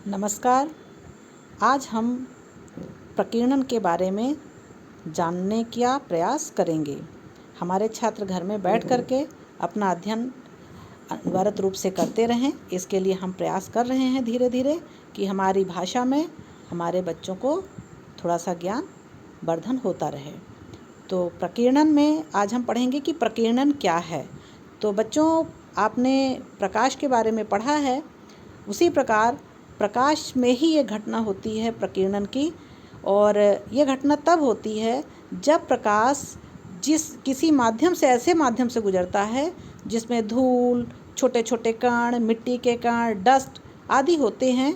नमस्कार। आज हम प्रकीर्णन के बारे में जानने का प्रयास करेंगे। हमारे छात्र घर में बैठ कर के अपना अध्ययन अनवरत रूप से करते रहें, इसके लिए हम प्रयास कर रहे हैं धीरे धीरे कि हमारी भाषा में हमारे बच्चों को थोड़ा सा ज्ञान वर्धन होता रहे। तो प्रकीर्णन में आज हम पढ़ेंगे कि प्रकीर्णन क्या है। तो बच्चों, आपने प्रकाश के बारे में पढ़ा है, उसी प्रकार प्रकाश में ही ये घटना होती है प्रकीर्णन की। और ये घटना तब होती है जब प्रकाश किसी माध्यम से, ऐसे माध्यम से गुजरता है जिसमें धूल, छोटे छोटे कण, मिट्टी के कण, डस्ट आदि होते हैं।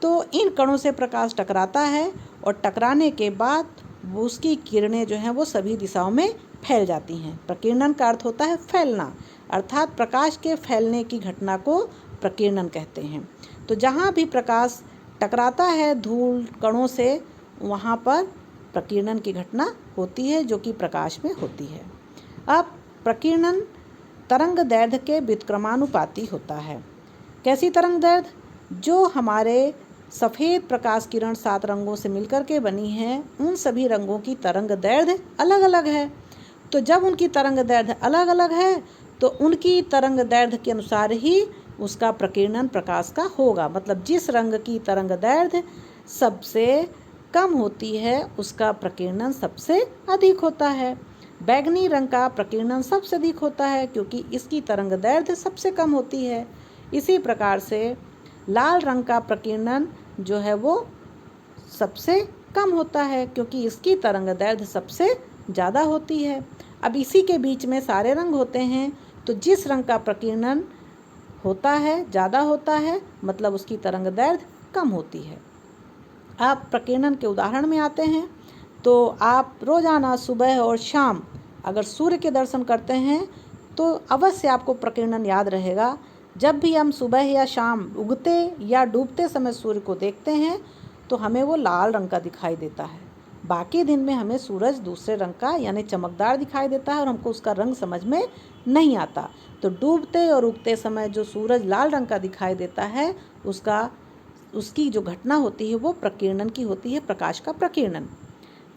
तो इन कणों से प्रकाश टकराता है और टकराने के बाद उसकी किरणें जो हैं वो सभी दिशाओं में फैल जाती हैं। प्रकीर्णन का अर्थ होता है फैलना, अर्थात प्रकाश के फैलने की घटना को प्रकीर्णन कहते हैं। तो जहाँ भी प्रकाश टकराता है धूल कणों से, वहाँ पर प्रकीर्णन की घटना होती है, जो कि प्रकाश में होती है। अब प्रकीर्णन तरंग दैर्ध्य के व्युत्क्रमानुपाती होता है। कैसी तरंग दैर्ध्य? जो हमारे सफ़ेद प्रकाश किरण 7 रंगों से मिलकर के बनी है, उन सभी रंगों की तरंग दैर्ध्य अलग अलग है। तो जब उनकी तरंग दैर्ध्य अलग अलग है तो उनकी तरंग दैर्ध्य के अनुसार ही उसका प्रकीर्णन प्रकाश का होगा। मतलब जिस रंग की तरंग दैर्ध्य सबसे कम होती है उसका प्रकीर्णन सबसे अधिक होता है। बैगनी रंग का प्रकीर्णन सबसे अधिक होता है क्योंकि इसकी तरंग दैर्ध्य सबसे कम होती है। इसी प्रकार से लाल रंग का प्रकीर्णन जो है वो सबसे कम होता है क्योंकि इसकी तरंग दैर्ध्य सबसे ज़्यादा होती है। अब इसी के बीच में सारे रंग होते हैं, तो जिस रंग का प्रकीर्णन होता है, ज़्यादा होता है, मतलब उसकी तरंग दैर्ध्य कम होती है। आप प्रकीर्णन के उदाहरण में आते हैं तो आप रोज़ाना सुबह और शाम अगर सूर्य के दर्शन करते हैं तो अवश्य आपको प्रकीर्णन याद रहेगा। जब भी हम सुबह या शाम उगते या डूबते समय सूर्य को देखते हैं तो हमें वो लाल रंग का दिखाई देता है। बाकी दिन में हमें सूरज दूसरे रंग का यानी चमकदार दिखाई देता है और हमको उसका रंग समझ में नहीं आता। तो डूबते और उगते समय जो सूरज लाल रंग का दिखाई देता है उसकी जो घटना होती है वो प्रकीर्णन की होती है, प्रकाश का प्रकीर्णन।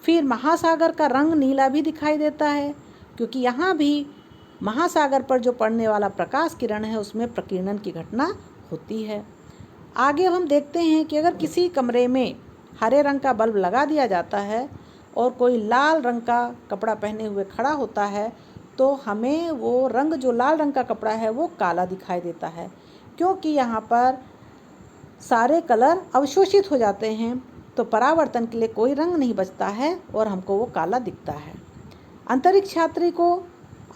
फिर महासागर का रंग नीला भी दिखाई देता है क्योंकि यहाँ भी महासागर पर जो पड़ने वाला प्रकाश किरण है उसमें प्रकीर्णन की घटना होती है। आगे अब हम देखते हैं कि अगर किसी कमरे में हरे रंग का बल्ब लगा दिया जाता है और कोई लाल रंग का कपड़ा पहने हुए खड़ा होता है तो हमें वो रंग, जो लाल रंग का कपड़ा है, वो काला दिखाई देता है क्योंकि यहाँ पर सारे कलर अवशोषित हो जाते हैं, तो परावर्तन के लिए कोई रंग नहीं बचता है और हमको वो काला दिखता है। अंतरिक्ष यात्री को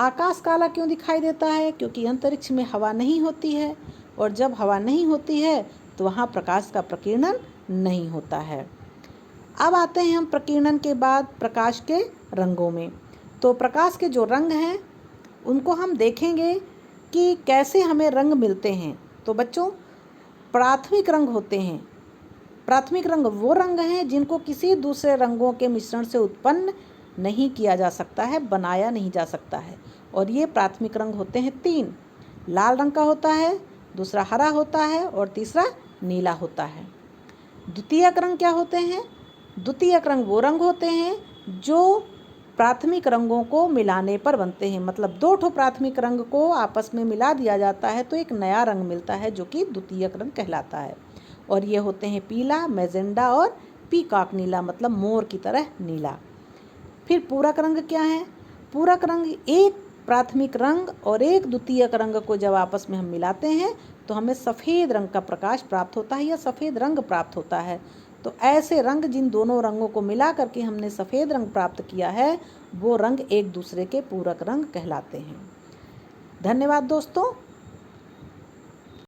आकाश काला क्यों दिखाई देता है? क्योंकि अंतरिक्ष में हवा नहीं होती है और जब हवा नहीं होती है तो वहाँ प्रकाश का प्रकीर्णन नहीं होता है। अब आते हैं हम प्रकीर्णन के बाद प्रकाश के रंगों में। तो प्रकाश के जो रंग हैं उनको हम देखेंगे कि कैसे हमें रंग मिलते हैं। तो बच्चों, प्राथमिक रंग होते हैं। प्राथमिक रंग वो रंग हैं जिनको किसी दूसरे रंगों के मिश्रण से उत्पन्न नहीं किया जा सकता है, बनाया नहीं जा सकता है। और ये प्राथमिक रंग होते हैं 3। लाल रंग का होता है, दूसरा हरा होता है और तीसरा नीला होता है। द्वितीयक रंग क्या होते हैं? द्वितीयक रंग वो रंग होते हैं जो प्राथमिक रंगों को मिलाने पर बनते हैं। मतलब 2 प्राथमिक रंग को आपस में मिला दिया जाता है तो एक नया रंग मिलता है जो कि द्वितीयक रंग कहलाता है। और ये होते हैं पीला, मैजेंडा और पीकॉक नीला, मतलब मोर की तरह नीला। फिर पूरक रंग क्या है? पूरक रंग एक प्राथमिक रंग और एक द्वितीयक रंग को जब आपस में हम मिलाते हैं तो हमें सफ़ेद रंग का प्रकाश प्राप्त होता है या सफ़ेद रंग प्राप्त होता है। तो ऐसे रंग, जिन दोनों रंगों को मिला करके हमने सफ़ेद रंग प्राप्त किया है, वो रंग एक दूसरे के पूरक रंग कहलाते हैं। धन्यवाद दोस्तों।